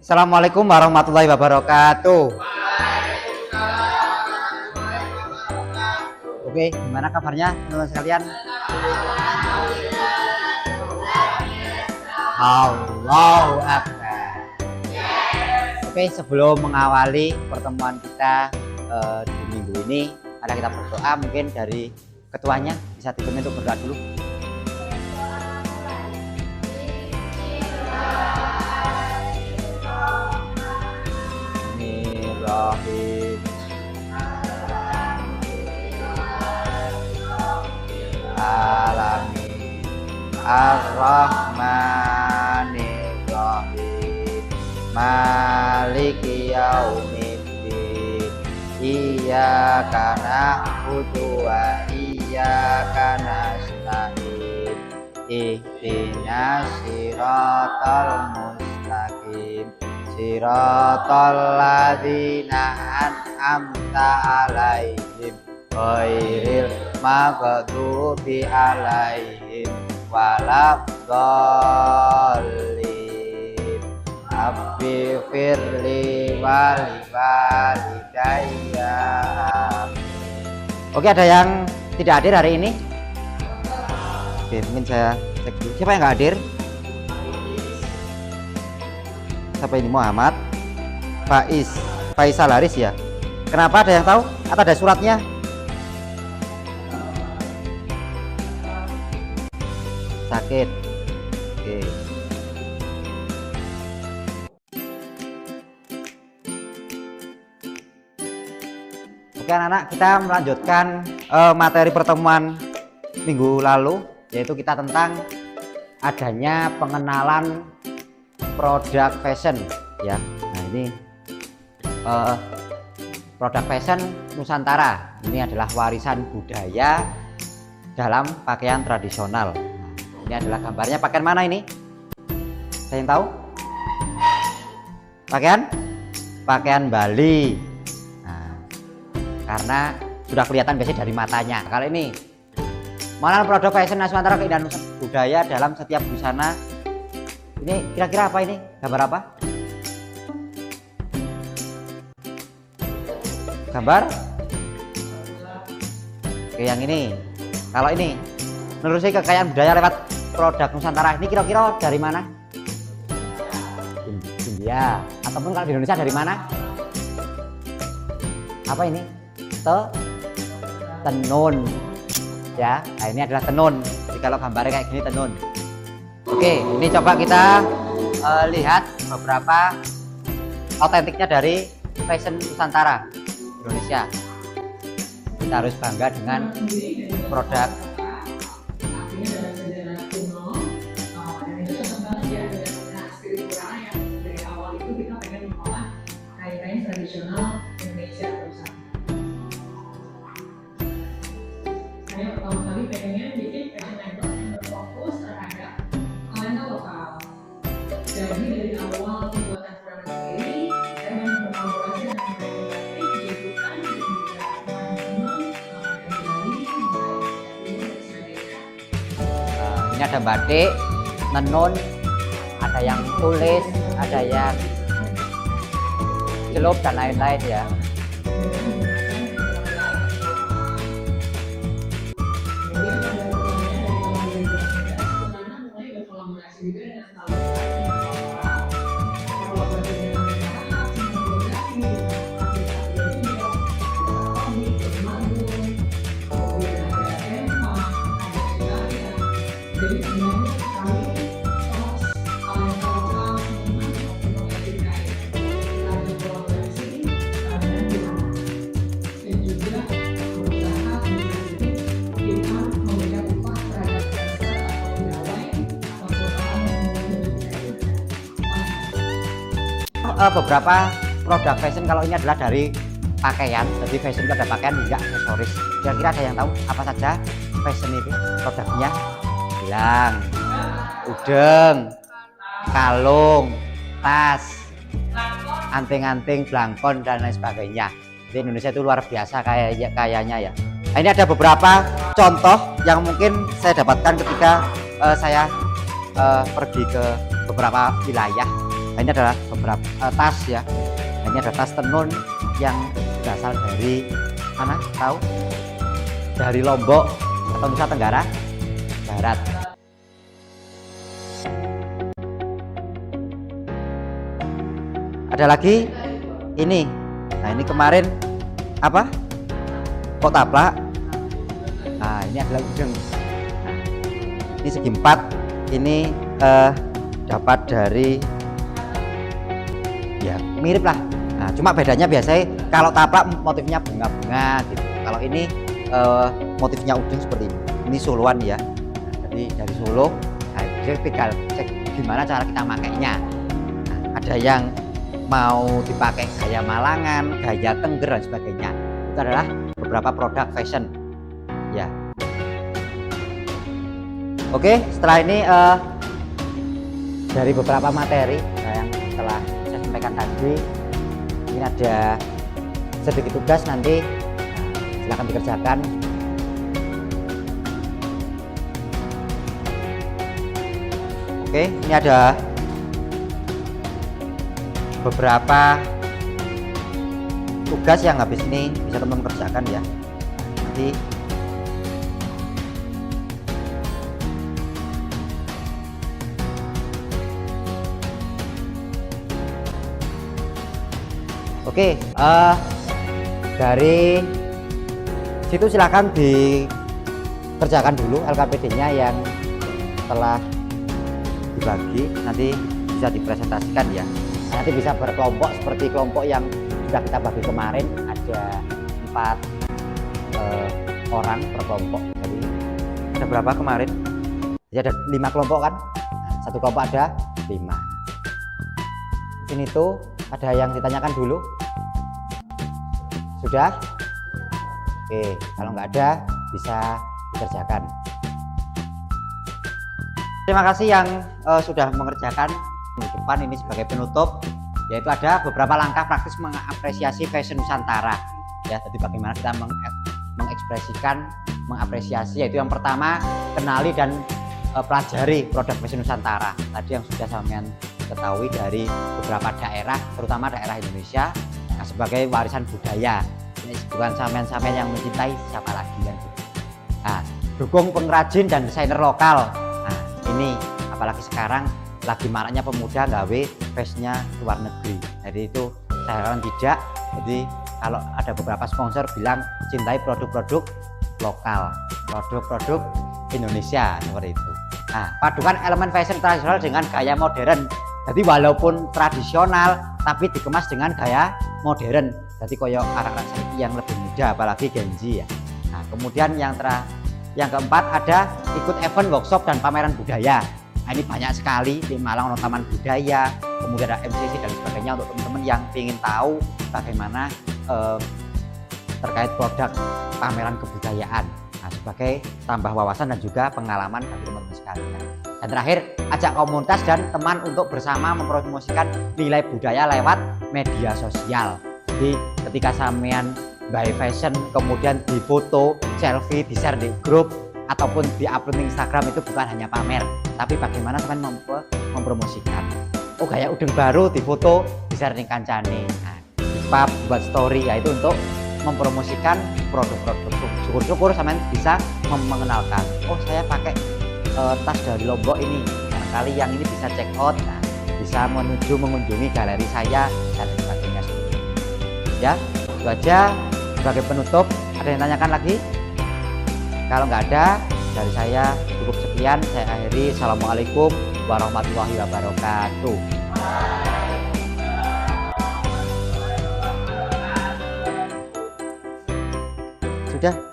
Assalamualaikum warahmatullahi wabarakatuh. Oke, gimana kabarnya teman-teman sekalian? Allahu Akbar. Oke, sebelum mengawali pertemuan kita di minggu ini, ada kita berdoa. Mungkin dari ketuanya bisa dipimpin untuk berdoa dulu. Bismillahirrahmanirrahim. Alamin Ar-Rahmanirrahim Maliki Yaumiddin Iyyaka na'budu wa iyyaka nasta'in Ihdinas siratal mustaqim Siratal ladzina an'amta 'alaihim ghairil maghdubi 'alaihim waladdallin. Rabbi firli walidayya. Oke, ada yang tidak hadir hari ini? Oke, mungkin saya cek dulu. Siapa yang nggak hadir? Siapa ini? Muhammad Faisal Haris ya. Kenapa, ada yang tahu? Atau ada suratnya? Sakit. Oke. Oke anak-anak, kita melanjutkan materi pertemuan minggu lalu, yaitu kita tentang adanya pengenalan produk fashion ya. Nah ini produk fashion Nusantara ini adalah warisan budaya dalam pakaian tradisional. Ini adalah gambarnya. Pakaian mana ini? Ada yang tahu? Pakaian Bali. Nah, karena sudah kelihatan biasanya dari matanya. Kalau ini mana produk fashion Nusantara keindahan budaya dalam setiap busana. Ini kira-kira apa ini? Gambar apa? Gambar? Oke, yang ini. Kalau ini menelusuri kekayaan budaya lewat produk Nusantara, ini kira-kira dari mana? India. Ataupun kalau di Indonesia dari mana? Apa ini? Tenun. Ya, nah ini adalah tenun. Jadi kalau gambarnya kayak gini tenun. Oke, ini coba kita lihat beberapa autentiknya dari fashion Nusantara Indonesia. Kita harus bangga dengan produk. Tradisional Indonesia bersama. Saya pertama kali pengennya bikin fashion label yang berfokus terhadap talenta lokal. Jadi dari awal pembuatan produk sendiri, saya banyak berkolaborasi dengan brand batik dibutuhkan juga teman-teman dari Bali, dan sebagainya. Ini ada batik, tenun, ada yang tulis, ada yang celup dan lain-lain ya. Beberapa produk fashion kalau ini adalah dari pakaian, jadi fashion itu ada pakaian hingga aksesoris. Kira-kira ada yang tahu apa saja fashion itu produknya? Bilang, udeng, kalung, tas, anting-anting, blangkon dan lain sebagainya. Jadi Indonesia itu luar biasa kayanya ya. Nah, ini ada beberapa contoh yang mungkin saya dapatkan ketika saya pergi ke beberapa wilayah. Nah, ini adalah beberapa tas ya. Nah, ini ada tas tenun yang berasal dari mana? Tahu? Dari Lombok atau Nusa Tenggara Barat. Ada lagi ini. Nah, ini kemarin apa? Kok taplak? Nah, ini adalah ujung. Ini segi 4. Ini dapat dari ya mirip lah. Nah, cuma bedanya biasanya kalau taplak motifnya bunga-bunga gitu. Kalau ini motifnya ujung seperti ini. Ini soloan ya. Nah, jadi dari Solo. Nah, jadi tinggal cek gimana cara kita makainya. Nah, ada yang mau dipakai gaya Malangan, gaya Tengger dan sebagainya. Itu adalah beberapa produk fashion ya. Oke, setelah ini dari beberapa materi yang telah saya sampaikan tadi, ini ada sedikit tugas nanti, silakan dikerjakan. Oke, ini ada beberapa tugas yang habis ini bisa teman-teman kerjakan ya. Nanti oke, dari situ silakan dikerjakan dulu LKPD-nya yang telah dibagi, nanti bisa dipresentasikan ya. Nanti bisa berkelompok seperti kelompok yang sudah kita bagi kemarin, ada 4 orang per kelompok. Jadi ada berapa kemarin? Jadi ada 5 kelompok kan? Nah, satu kelompok ada 5. Ini tuh ada yang ditanyakan dulu? Sudah? Oke, kalau nggak ada bisa dikerjakan. Terima kasih yang sudah mengerjakan. Di depan ini sebagai penutup, yaitu ada beberapa langkah praktis mengapresiasi fashion Nusantara ya. Jadi bagaimana kita mengekspresikan, mengapresiasi, yaitu yang pertama kenali dan pelajari produk fashion Nusantara. Tadi yang sudah sampean ketahui dari beberapa daerah, terutama daerah Indonesia, nah, sebagai warisan budaya. Ini bukan sampean-sampean yang mencintai, siapa lagi kan? Nah, dukung pengrajin dan desainer lokal. Nah, ini apalagi sekarang lagi maraknya pemuda gawe fashionnya luar negeri. Jadi itu saya harapkan tidak. Jadi kalau ada beberapa sponsor bilang cintai produk-produk lokal, produk-produk Indonesia seperti itu. Nah, padukan elemen fashion tradisional dengan gaya modern. Jadi walaupun tradisional tapi dikemas dengan gaya modern. Jadi koyo anak-anak yang lebih muda, apalagi Gen Z ya. Nah, kemudian yang keempat ada ikut event, workshop dan pameran budaya. Nah, ini banyak sekali di Malang, taman budaya, kemudian ada MCC dan sebagainya untuk teman-teman yang ingin tahu bagaimana terkait produk pameran kebudayaan. Nah, sebagai tambah wawasan dan juga pengalaman bagi teman-teman sekalian. Dan terakhir, ajak komunitas dan teman untuk bersama mempromosikan nilai budaya lewat media sosial. Jadi ketika sampean buy fashion kemudian difoto, selfie, di-share di grup ataupun di-upload di Instagram, itu bukan hanya pamer, tapi bagaimana sampean mempromosikan. Oh, gaya udeng baru difoto, di-share ning kancane. Nah, buat story, yaitu untuk mempromosikan produk-produk. Syukur-syukur sampean bisa mengenalkan, oh saya pakai tas dari Lombok ini, barangkali yang ini bisa check out, nah, bisa mengunjungi galeri saya dan sebagainya. Ya, itu aja sebagai penutup. Ada yang tanyakan lagi? Kalau nggak ada, dari saya cukup sekian. Saya akhiri. Assalamualaikum warahmatullahi wabarakatuh. Sudah.